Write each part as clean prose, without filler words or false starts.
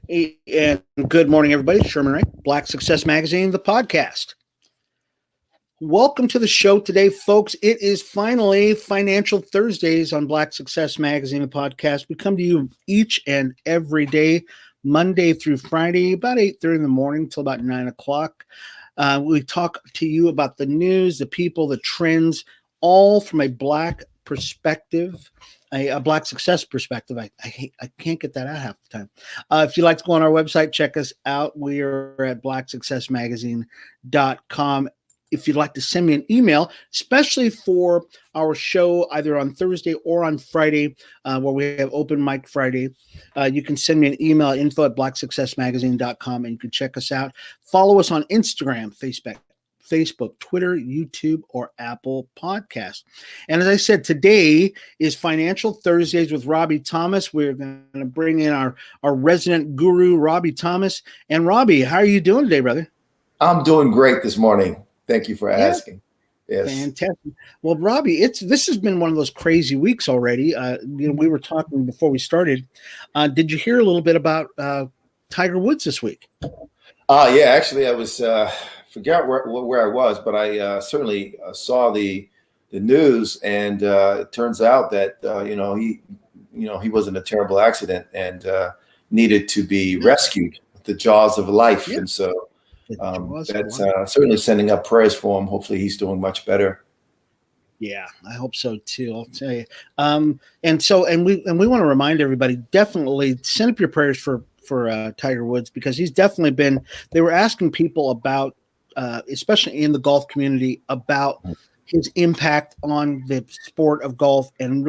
And good morning, everybody. Sherman Wright, Black Success Magazine, the podcast. Welcome to the show today, folks. It is finally Financial Thursdays on Black Success Magazine, the podcast. We come to you each and every day, Monday through Friday, about 8:30 in the morning till about 9 o'clock. We talk to you about the news, the people, the trends, all from a Black perspective, a Black success perspective. I can't get that out half the time. If you'd like to go on our website, check us out. We are at blacksuccessmagazine.com. If you'd like to send me an email, especially for our show, either on Thursday or on Friday, where we have open mic Friday, you can send me an email, info@blacksuccessmagazine.com, and you can check us out. Follow us on Instagram, Facebook, Twitter, YouTube, or Apple Podcast. And as I said, today is Financial Thursdays with Robbie Thomas. We're going to bring in our resident guru, Robbie Thomas. And Robbie, how are you doing today, brother? I'm doing great this morning. Thank you for asking. Yes. Fantastic. Well, Robbie, this has been one of those crazy weeks already. We were talking before we started. Did you hear a little bit about Tiger Woods this week? Yeah, actually, I was forgot where I was, but I certainly saw the news, and it turns out that he was in a terrible accident and needed to be rescued with the jaws of life, and so. That's certainly sending up prayers for him. Hopefully he's doing much better. Yeah, I hope so too. I'll tell you. And we want to remind everybody, definitely send up your prayers for Tiger Woods, because he's definitely been. They were asking people about, especially in the golf community, about his impact on the sport of golf, and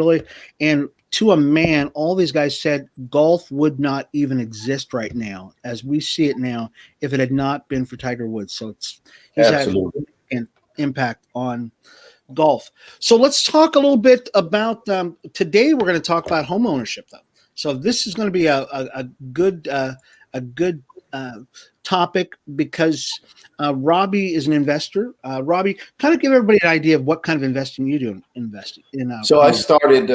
to a man, all these guys said golf would not even exist right now as we see it now if it had not been for Tiger Woods. So he's Absolutely. had an impact on golf. So let's talk a little bit about today. We're going to talk about home ownership, though. So this is going to be a good topic, because Robbie is an investor. Robbie, kind of give everybody an idea of what kind of investing you do in. So I started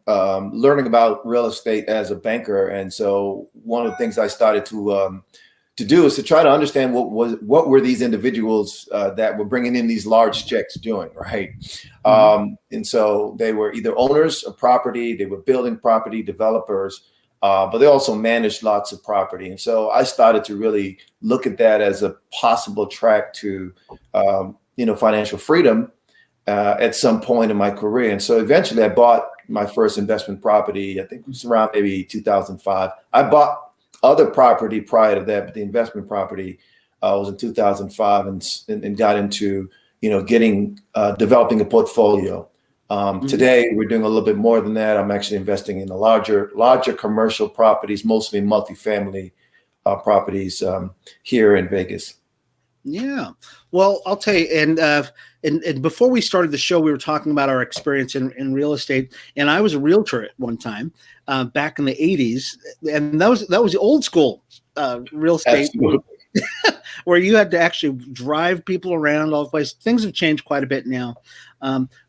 learning about real estate as a banker, and so one of the things I started to do is to try to understand what were these individuals that were bringing in these large checks doing, right? And so they were either owners of property, they were building property, developers, but they also managed lots of property. And so I started to really look at that as a possible track to, financial freedom at some point in my career. And so eventually I bought my first investment property. I think it was around maybe 2005. I bought other property prior to that, but the investment property was in 2005, and got into, developing a portfolio. Today, we're doing a little bit more than that. I'm actually investing in the larger commercial properties, mostly multifamily properties here in Vegas. Yeah. Well, I'll tell you, and before we started the show, we were talking about our experience in real estate, and I was a realtor at one time back in the 80s, and that was the old school real estate. Where you had to actually drive people around all the place. Things have changed quite a bit now.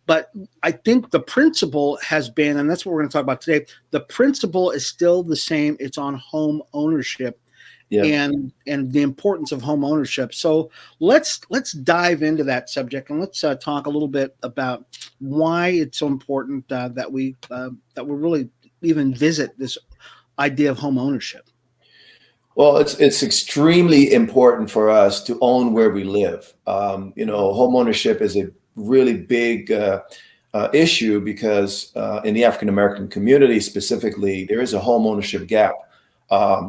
But I think the principle has been, and that's what we're going to talk about today, the principle is still the same. It's on home ownership. Yeah. And the importance of home ownership. So let's dive into that subject, and let's talk a little bit about why it's so important that we really even visit this idea of home ownership. Well, it's extremely important for us to own where we live. Home ownership is a really big issue, because in the African American community specifically, there is a home ownership gap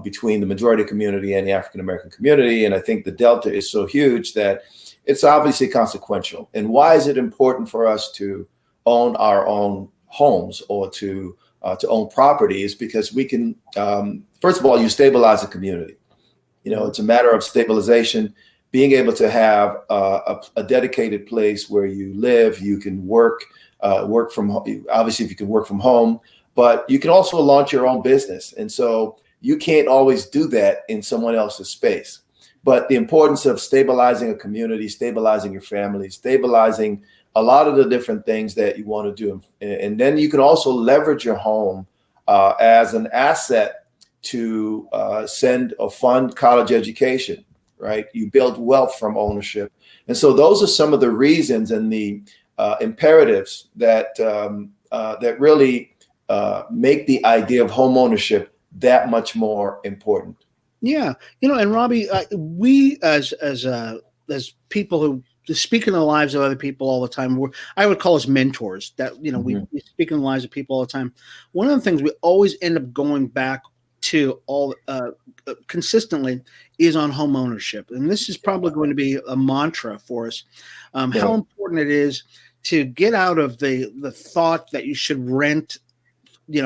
between the majority community and the African American community. And I think the delta is so huge that it's obviously consequential. And why is it important for us to own our own homes, or to own properties? Because we can, first of all, you stabilize a community. It's a matter of stabilization, being able to have a dedicated place where you live. You can work from home. Obviously, if you can work from home, but you can also launch your own business. And so you can't always do that in someone else's space. But the importance of stabilizing a community, stabilizing your family, stabilizing a lot of the different things that you want to do. And then you can also leverage your home as an asset to send or fund college education, right? You build wealth from ownership. And so those are some of the reasons and the imperatives that that really make the idea of home ownership that much more important. Yeah, and Robbie, we as people who speak in the lives of other people all the time, I would call us mentors. That we speak in the lives of people all the time. One of the things we always end up going back to all consistently is on home ownership, and this is probably going to be a mantra for us. How important it is to get out of the thought that you should rent,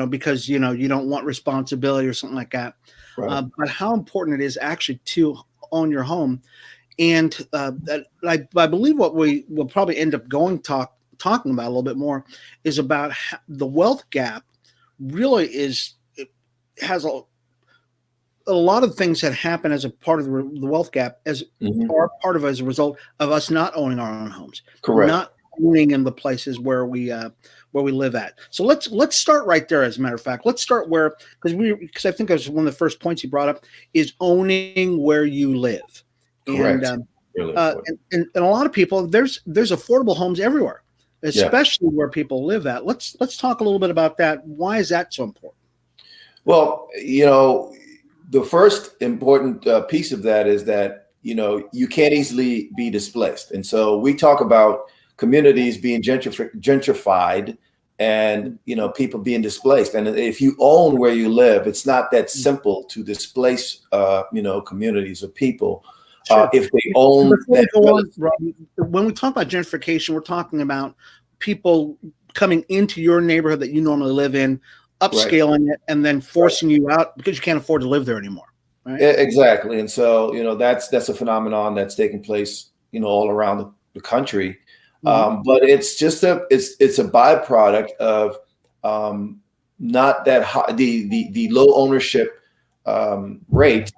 because you don't want responsibility or something like that. Right. But how important it is actually to own your home, and I believe what we will probably end up talking about a little bit more is about the wealth gap. Really has a lot of things that happen as a part of the wealth gap as part of as a result of us not owning our own homes. Correct. Not owning in the places where we live at. So let's start right there. As a matter of fact, let's start because I think that was one of the first points you brought up is owning where you live. Correct. And and a lot of people, there's affordable homes everywhere, especially where people live at. Let's talk a little bit about that. Why is that so important? Well, the first important piece of that is that, you can't easily be displaced. And so we talk about communities being gentrified and, people being displaced. And if you own where you live, it's not that simple to displace, communities or people. Sure. If they own when we talk about gentrification, we're talking about people coming into your neighborhood that you normally live in, upscaling it, and then forcing you out because you can't afford to live there anymore. Right? Exactly. And so, that's a phenomenon that's taking place, all around the country. But it's just it's a byproduct of not that high, the low ownership rate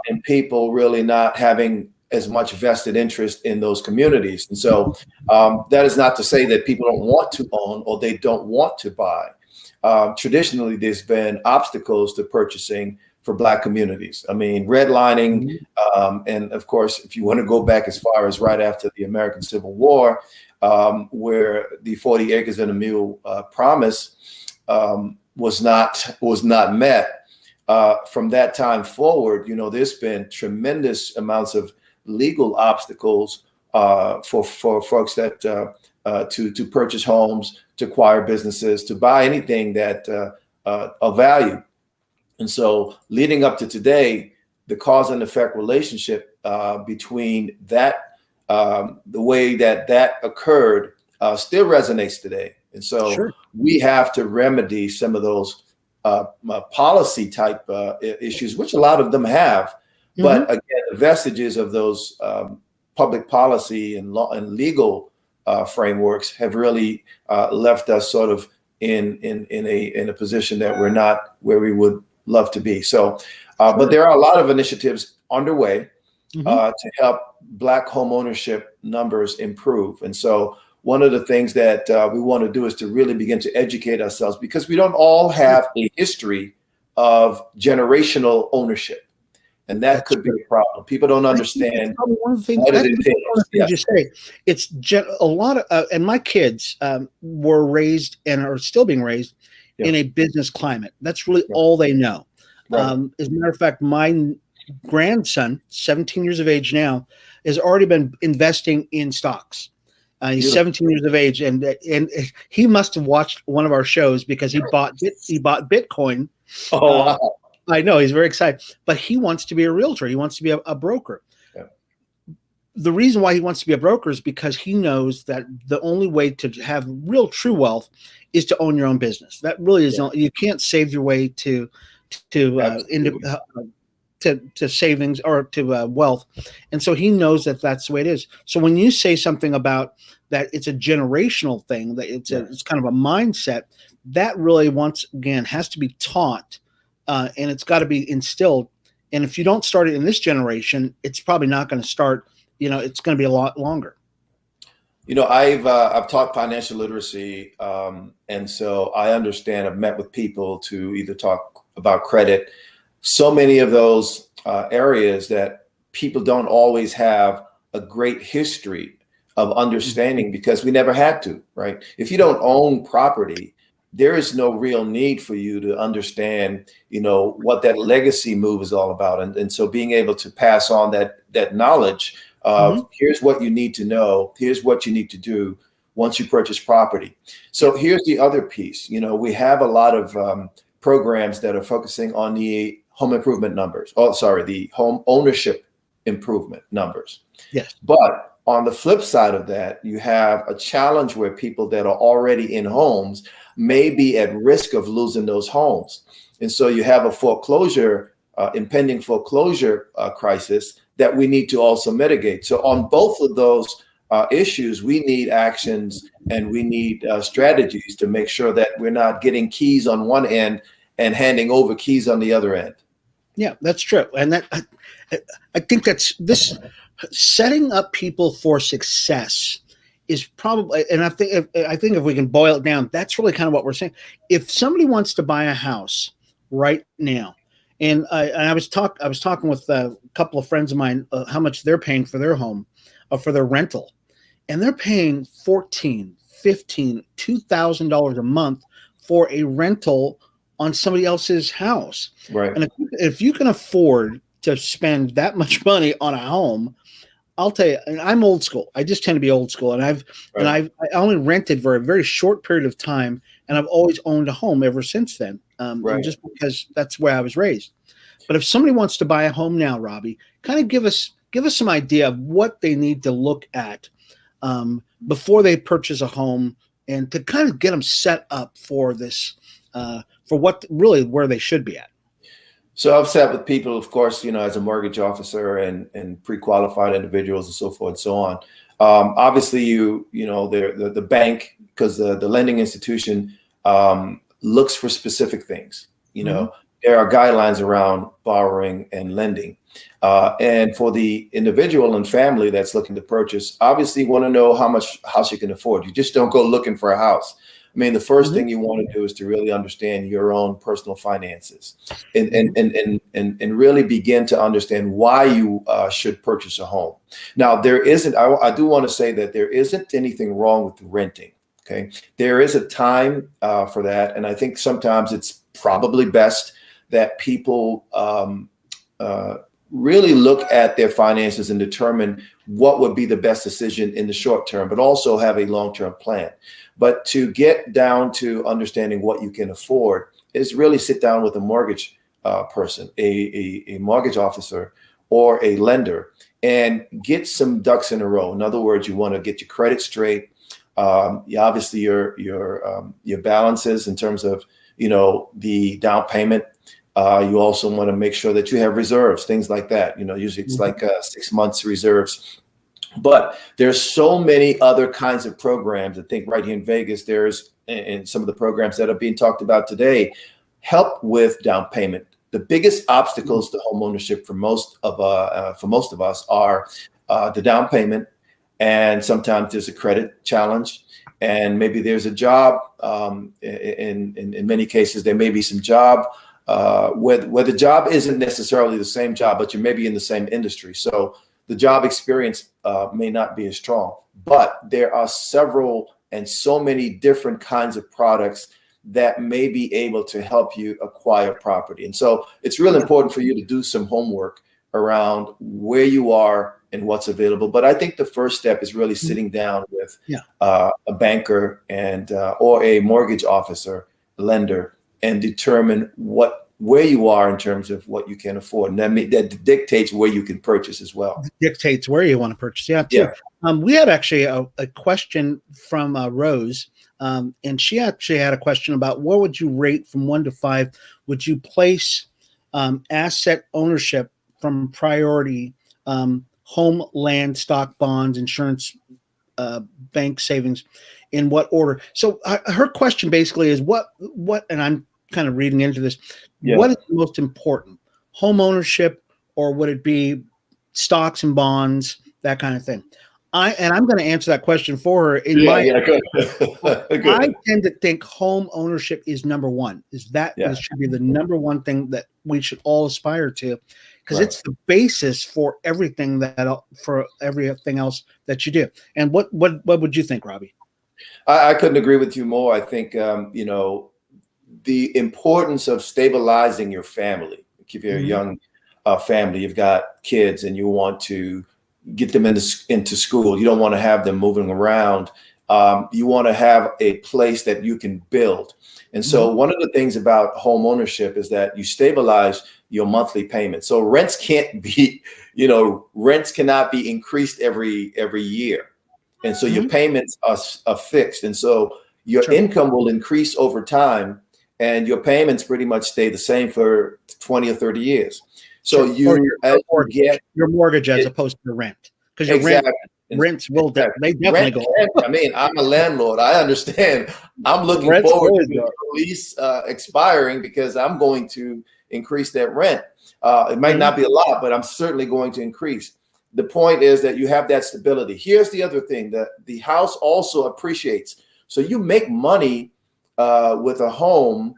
and people really not having as much vested interest in those communities. And so that is not to say that people don't want to own or they don't want to buy. Traditionally, there's been obstacles to purchasing for Black communities. I mean, redlining, and of course, if you want to go back as far as right after the American Civil War, where the 40 acres and a mule promise was not met. From that time forward, there's been tremendous amounts of legal obstacles for folks that to purchase homes, to acquire businesses, to buy anything that of value. And so leading up to today, the cause and effect relationship between that, the way that occurred still resonates today. And so we have to remedy some of those policy type issues, which a lot of them have. But again, the vestiges of those public policy and law and legal frameworks have really left us sort of in a position that we're not where we would love to be. So, but there are a lot of initiatives underway to help Black home ownership numbers improve. And so one of the things that we want to do is to really begin to educate ourselves, because we don't all have a history of generational ownership. And that could be a problem. People don't understand one of the things, what it entails. You say. It's a lot of, and my kids were raised and are still being raised in a business climate. That's really all they know. As a matter of fact, my grandson, 17 years of age now, has already been investing in stocks. He's 17 years of age, and he must have watched one of our shows because he bought Bitcoin. Oh, wow. I know, he's very excited, but he wants to be a realtor. He wants to be a broker. Yeah. The reason why he wants to be a broker is because he knows that the only way to have real true wealth is to own your own business. That really is, you can't save your way to savings or to wealth. And so he knows that that's the way it is. So when you say something about that, it's a generational thing, that it's kind of a mindset that really, once again, has to be taught. And it's got to be instilled. And if you don't start it in this generation, it's probably not going to start, it's going to be a lot longer. I've taught financial literacy. And so I understand, I've met with people to either talk about credit, so many of those areas that people don't always have a great history of understanding because we never had to, right? If you don't own property, there is no real need for you to understand, what that legacy move is all about. And so being able to pass on that knowledge of here's what you need to know, here's what you need to do once you purchase property. So here's the other piece. We have a lot of programs that are focusing on the home improvement numbers. Oh, sorry, the home ownership improvement numbers. Yes. But on the flip side of that, you have a challenge where people that are already in homes may be at risk of losing those homes. And so you have a impending foreclosure crisis that we need to also mitigate. So on both of those issues, we need actions and we need strategies to make sure that we're not getting keys on one end and handing over keys on the other end. Yeah, that's true. And I think that's this setting up people for success is probably, and I think if we can boil it down, that's really kind of what we're saying. If somebody wants to buy a house right now, and I was talking with a couple of friends of mine how much they're paying for their home, for their rental, and they're paying $14,000, $15,000, $2,000 a month for a rental on somebody else's house. Right. And if you can afford to spend that much money on a home, I'll tell you, and I'm old school. I just tend to be old school, and I only rented for a very short period of time, and I've always owned a home ever since then. Just because that's where I was raised. But if somebody wants to buy a home now, Robbie, kind of give us some idea of what they need to look at before they purchase a home, and to kind of get them set up for this, for what really where they should be at. So I've sat with people, of course, as a mortgage officer and pre-qualified individuals and so forth and so on. Obviously, the bank, because the lending institution looks for specific things. There are guidelines around borrowing and lending. And for the individual and family that's looking to purchase, obviously you want to know how much house you can afford. You just don't go looking for a house. I mean, the first thing you want to do is to really understand your own personal finances and really begin to understand why you should purchase a home. Now, I do want to say that there isn't anything wrong with renting. Okay. There is a time for that. And I think sometimes it's probably best that people really look at their finances and determine what would be the best decision in the short term, but also have a long-term plan. But to get down to understanding what you can afford is really sit down with a mortgage person, a mortgage officer or a lender, and get some ducks in a row. In other words, you want to get your credit straight. Obviously your balances in terms of, the down payment. You also want to make sure that you have reserves, things like that. Usually it's like 6 months reserves. But there's so many other kinds of programs. I think right here in Vegas, and some of the programs that are being talked about today, help with down payment. The biggest obstacles to home ownership for most of us are the down payment, and sometimes there's a credit challenge, and maybe there's a job. In many cases, there may be some job where the job isn't necessarily the same job, but you may be in the same industry. So the job experience may not be as strong, but there are several and so many different kinds of products that may be able to help you acquire property. And so it's really important for you to do some homework around where you are and what's available. But I think the first step is really sitting down with a banker and or a mortgage officer, lender, and determine where you are in terms of what you can afford. And that dictates where you can purchase as well. Dictates where you want to purchase. Yeah. Too. Yeah. We had actually a question from Rose, and she actually had a question about what would you rate from 1 to 5? Would you place asset ownership from priority, home, land, stock, bonds, insurance, bank savings, in what order? So her question basically is what, and I'm kind of reading into this. Yeah. What is the most important, home ownership, or would it be stocks and bonds, that kind of thing? I'm going to answer that question for her. Good. I Good. tend to think home ownership is number one. This should be the number one thing that we should all aspire to, because Right. it's the basis for everything else that you do. And what would you think, Robbie? I couldn't agree with you more. I think the importance of stabilizing your family. If you're a young family, you've got kids, and you want to get them into school. You don't want to have them moving around. You want to have a place that you can build. And so one of the things about home ownership is that you stabilize your monthly payment. So rents can't be, rents cannot be increased every year. And so your payments are fixed. And so your income will increase over time, and your payments pretty much stay the same for 20 or 30 years. So your mortgage as opposed to the rent, because your rents will they definitely go up. I mean, I'm a landlord. I understand. I'm looking forward to the lease expiring, because I'm going to increase that rent. It might not be a lot, but I'm certainly going to increase. The point is that you have that stability. Here's the other thing, that the house also appreciates. So you make money with a home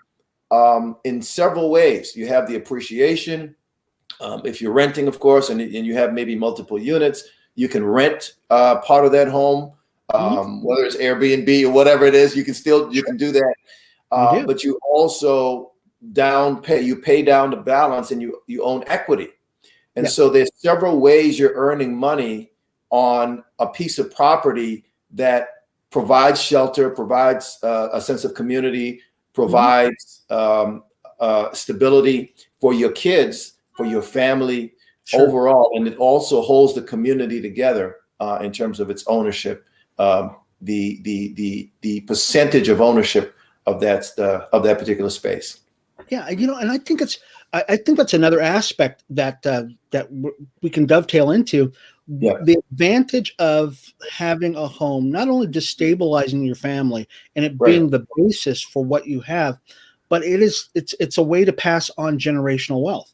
in several ways. You have the appreciation. If you're renting, of course, and you have maybe multiple units, you can rent part of that home, whether it's Airbnb or whatever it is. You can do that. But you also pay down the balance, and you own equity. And so there's several ways you're earning money on a piece of property that provides shelter, provides a sense of community, provides stability for your kids, for your family overall. And it also holds the community together in terms of its ownership, the percentage of ownership of that particular space. Yeah, and I think that's another aspect that we can dovetail into. The advantage of having a home, not only just stabilizing your family and it being the basis for what you have, but it's a way to pass on generational wealth.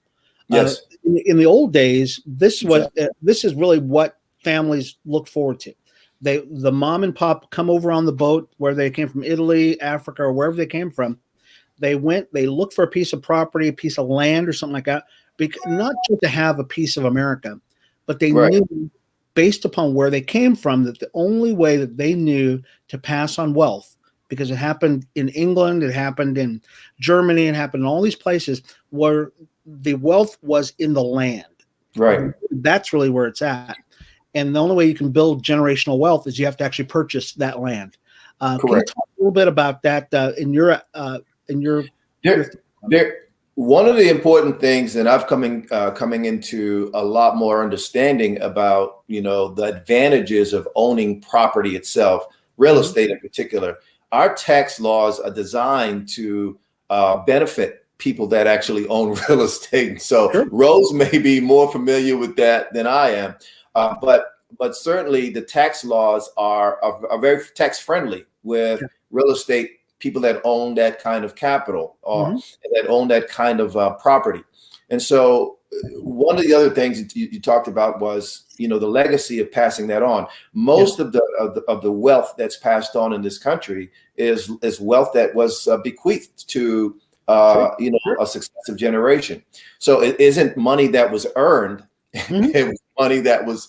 Yes. In the old days, this is really what families look forward to. The mom and pop come over on the boat, where they came from, Italy, Africa, or wherever they came from. They looked for a piece of property, a piece of land or something like that, not just to have a piece of America, but they knew, based upon where they came from, that the only way that they knew to pass on wealth, because it happened in England, it happened in Germany, it happened in all these places, where the wealth was in the land. Right. That's really where it's at. And the only way you can build generational wealth is you have to actually purchase that land. Can you talk a little bit about that one of the important things, and I've coming into a lot more understanding about, the advantages of owning property itself, real estate in particular. Our tax laws are designed to benefit people that actually own real estate. So Rose may be more familiar with that than I am, but certainly the tax laws are very tax friendly with real estate people that own that kind of capital, or that own that kind of property. And so one of the other things you talked about was, the legacy of passing that on. Most of the wealth that's passed on in this country is wealth that was bequeathed to a successive generation. So it isn't money that was earned. It was money that was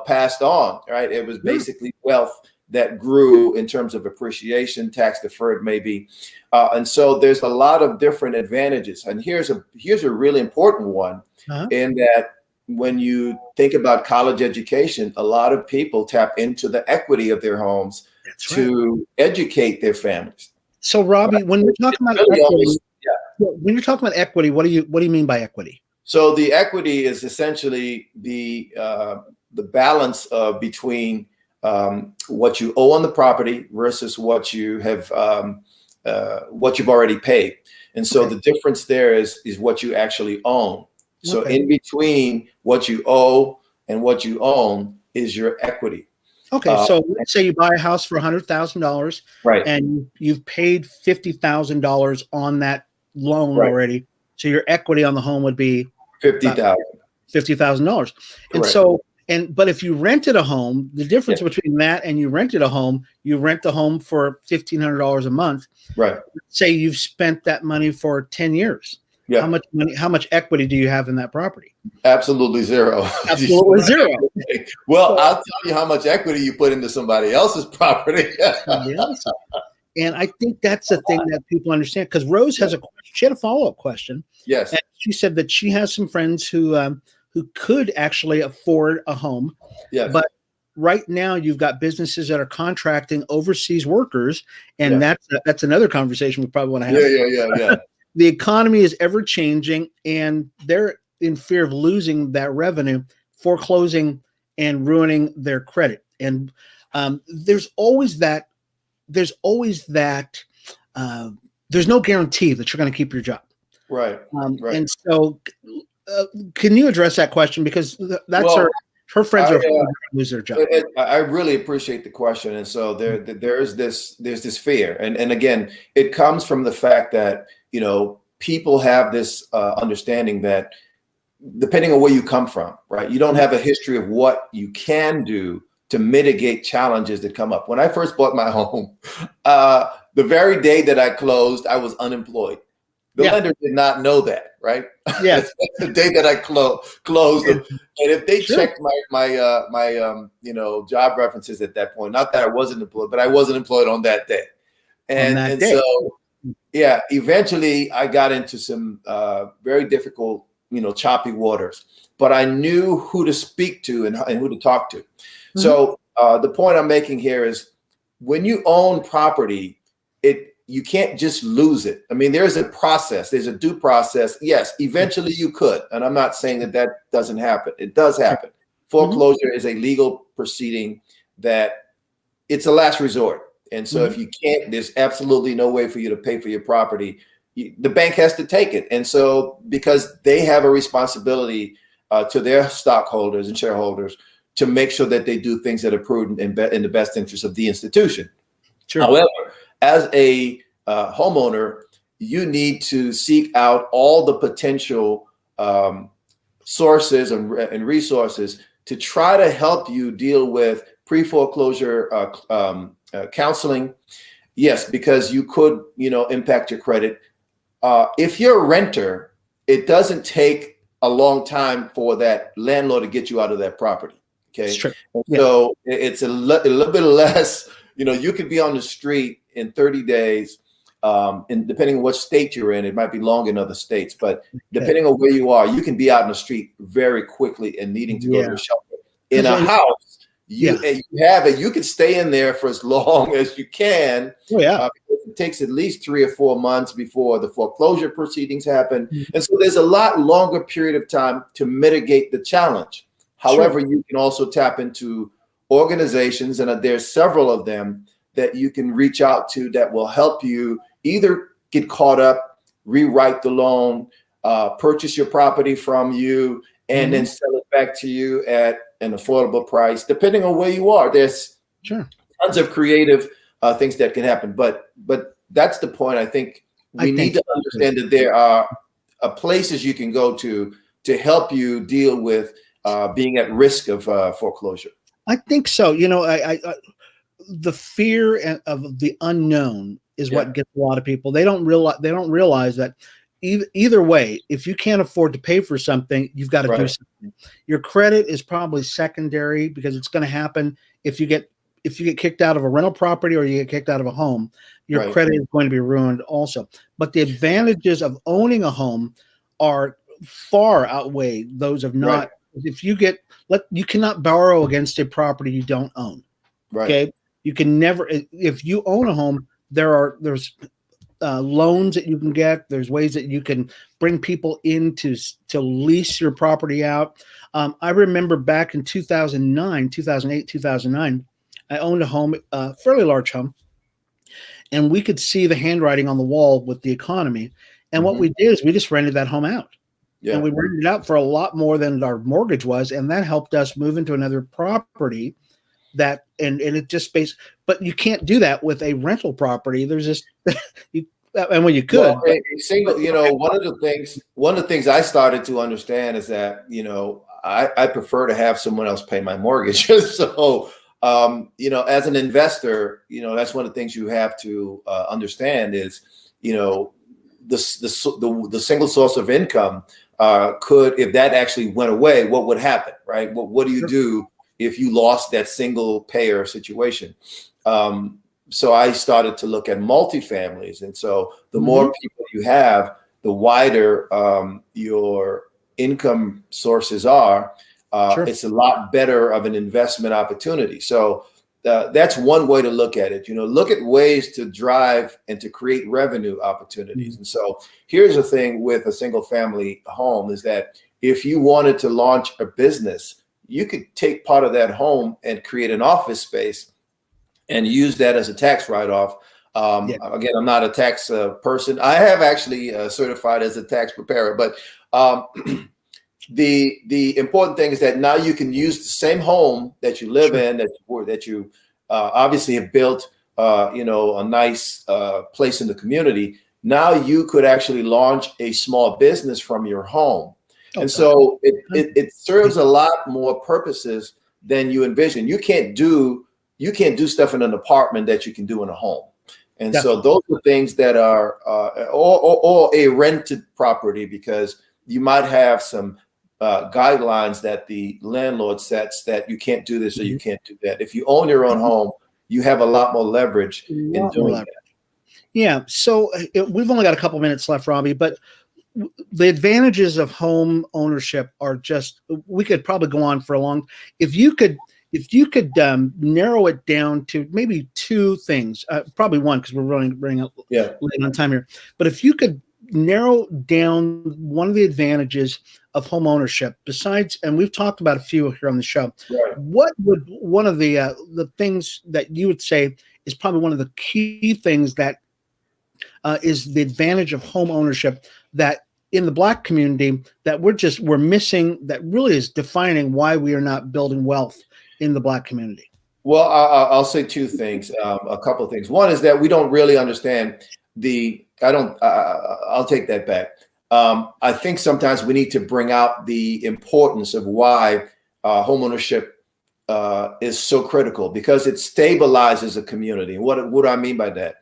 passed on, right? It was basically wealth that grew in terms of appreciation, tax deferred maybe. And so there's a lot of different advantages. And here's a really important one, in that when you think about college education, a lot of people tap into the equity of their homes to educate their families. So Robbie, when you're talking about equity, what do you mean by equity? So the equity is essentially the balance between what you owe on the property versus what you have, what you've already paid. And so the difference there is what you actually own. So in between what you owe and what you own is your equity. Okay, so let's say you buy a house for $100,000, right, and you've paid $50,000 on that loan already. So your equity on the home would be $50,000. $50,000. And so, but if you rented a home, the difference Yeah. between that and you rented a home, you rent the home for $1,500 a month. Right. Say you've spent that money for 10 years. Yeah. How much money, how much equity do you have in that property? Absolutely zero. Absolutely zero. Well, I'll tell you how much equity you put into somebody else's property. Yes. And I think that's the thing that people understand, because Rose has she had a follow-up question. Yes. And she said that she has some friends who could actually afford a home. Yes. But right now you've got businesses that are contracting overseas workers. And that's another conversation we probably want to have. Yeah. The economy is ever changing, and they're in fear of losing that revenue, foreclosing and ruining their credit. And there's always that. There's no guarantee that you're going to keep your job. Right. Right. And so can you address that question? Because that's her friends are going to lose their job. I really appreciate the question. And so there's this fear. And again, it comes from the fact that, people have this understanding that depending on where you come from, right, you don't have a history of what you can do to mitigate challenges that come up. When I first bought my home, the very day that I closed, I was unemployed. The lender did not know that, right? Yeah. The day that I closed, and if they checked my job references at that point, not that I wasn't employed, but I wasn't employed on that day, so eventually I got into some very difficult, choppy waters. But I knew who to speak to and who to talk to. Mm-hmm. So the point I'm making here is, when you own property, you can't just lose it. I mean, there's a process. There's a due process. Yes, eventually you could. And I'm not saying that doesn't happen. It does happen. Foreclosure is a legal proceeding that it's a last resort. And so if you can't, there's absolutely no way for you to pay for your property. The bank has to take it. And so because they have a responsibility to their stockholders and shareholders to make sure that they do things that are prudent and in the best interest of the institution. Sure. However, as a homeowner, you need to seek out all the potential sources and resources to try to help you deal with pre-foreclosure counseling. Yes, because you could, impact your credit. If you're a renter, it doesn't take a long time for that landlord to get you out of that property. Okay, so it's a little bit less. You could be on the street in 30 days, and depending on what state you're in, it might be long in other states. But depending on where you are, you can be out in the street very quickly and needing to go to a shelter. In a house, you can stay in there for as long as you can. It takes at least 3 or 4 months before the foreclosure proceedings happen. And so there's a lot longer period of time to mitigate the challenge. However, you can also tap into organizations, and there's several of them that you can reach out to that will help you either get caught up, rewrite the loan, purchase your property from you, and then sell it back to you at an affordable price, depending on where you are. There's tons of creative things that can happen. But that's the point. I think we need to understand that there are places you can go to help you deal with being at risk of foreclosure. I think so. The fear of the unknown is what gets a lot of people. They don't realize that either way, if you can't afford to pay for something, you've got to do something. Your credit is probably secondary, because it's going to happen if you get kicked out of a rental property or you get kicked out of a home. Your credit is going to be ruined also. But the advantages of owning a home are far outweigh those of not. If you you cannot borrow against a property you don't own. Okay, you can never. If you own a home, there's loans that you can get. There's ways that you can bring people in to lease your property out. I remember back in 2008, 2009, I owned a home, a fairly large home, and we could see the handwriting on the wall with the economy. And what we did is we just rented that home out. And we rented it out for a lot more than our mortgage was, and that helped us move into another property. And it just but you can't do that with a rental property. There's just you could. Well, one of the things I started to understand is that I prefer to have someone else pay my mortgage. So, as an investor, that's one of the things you have to understand is, the single source of income if that actually went away, what would happen, right? What do you do if you lost that single payer situation? So I started to look at multifamilies. And so the more people you have, the wider your income sources are. It's a lot better of an investment opportunity. So that's one way to look at it. Look at ways to drive and to create revenue opportunities. And so here's the thing with a single family home is that if you wanted to launch a business, you could take part of that home and create an office space and use that as a tax write-off. Again, I'm not a tax person. I have actually certified as a tax preparer, but the important thing is that now you can use the same home that you live in, that you obviously have built, a nice place in the community. Now you could actually launch a small business from your home. And so it serves a lot more purposes than you envision. You can't do stuff in an apartment that you can do in a home. And so those are things that are, or a rented property, because you might have some guidelines that the landlord sets that you can't do this or you can't do that. If you own your own home, you have a lot more leverage in doing that. Yeah. So we've only got a couple minutes left, Robbie, but the advantages of home ownership are just, we could probably go on for a long, if you could narrow it down to maybe two things, probably one, because we're running up late on time here. But if you could narrow down one of the advantages of home ownership, besides, and we've talked about a few here on the show, what would one of the things that you would say is probably one of the key things that is the advantage of home ownership that in the Black community that we're missing, that really is defining why we are not building wealth in the Black community? Well, I'll say two things, a couple of things. One is that we don't really understand I'll take that back. I think sometimes we need to bring out the importance of why homeownership is so critical, because it stabilizes a community. What do I mean by that?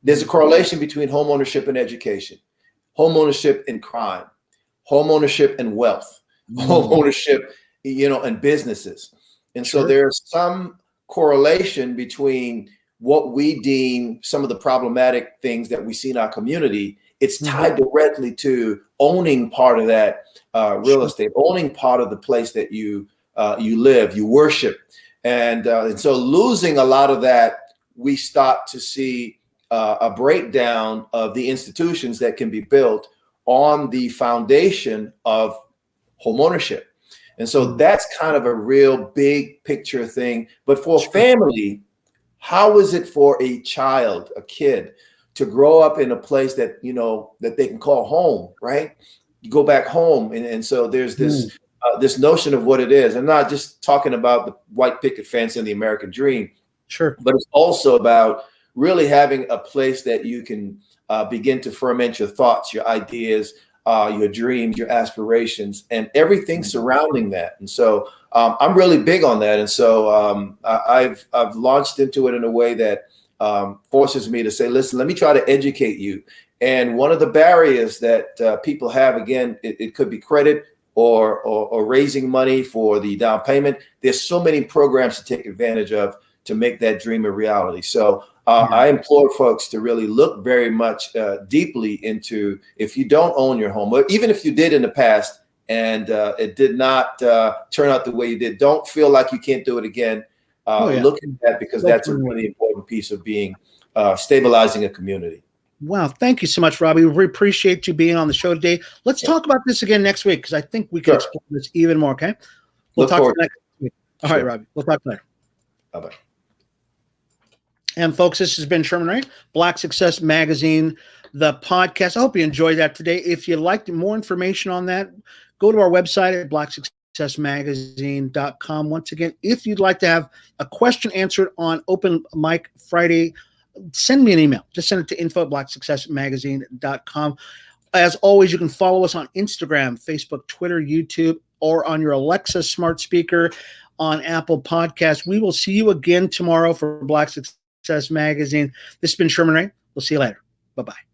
There's a correlation between homeownership and education, homeownership and crime, homeownership and wealth, homeownership, and businesses. And so there's some correlation between what we deem some of the problematic things that we see in our community. It's tied directly to owning part of that real estate, owning part of the place that you live, you worship. And so losing a lot of that, we start to see a breakdown of the institutions that can be built on the foundation of homeownership. And so that's kind of a real big picture thing. But for a family, how is it for a child, a kid, to grow up in a place that, that they can call home, right? You go back home. And so there's this this notion of what it is. I'm not just talking about the white picket fence and the American dream. Sure. But it's also about really having a place that you can begin to ferment your thoughts, your ideas, your dreams, your aspirations, and everything surrounding that. And so I'm really big on that. And so I've launched into it in a way that forces me to say, listen, let me try to educate you. And one of the barriers that people have, again, it could be credit or raising money for the down payment. There's so many programs to take advantage of to make that dream a reality. So I implore folks to really look very much deeply into, if you don't own your home, or even if you did in the past and it did not turn out the way you did, don't feel like you can't do it again. Look at that, because that's a really important piece of being stabilizing a community. Wow. Thank you so much, Robbie. We appreciate you being on the show today. Let's talk about this again next week, because I think we can explore this even more. Okay. We'll talk next week. All right, Robbie. We'll talk later. Bye-bye. And folks, this has been Sherman Ray, Black Success Magazine, the podcast. I hope you enjoyed that today. If you'd like more information on that, go to our website at blacksuccessmagazine.com. Once again, if you'd like to have a question answered on Open Mic Friday, send me an email. Just send it to info@blacksuccessmagazine.com. As always, you can follow us on Instagram, Facebook, Twitter, YouTube, or on your Alexa smart speaker on Apple Podcasts. We will see you again tomorrow for Black Success Magazine. This has been Sherman Ray. We'll see you later. Bye-bye.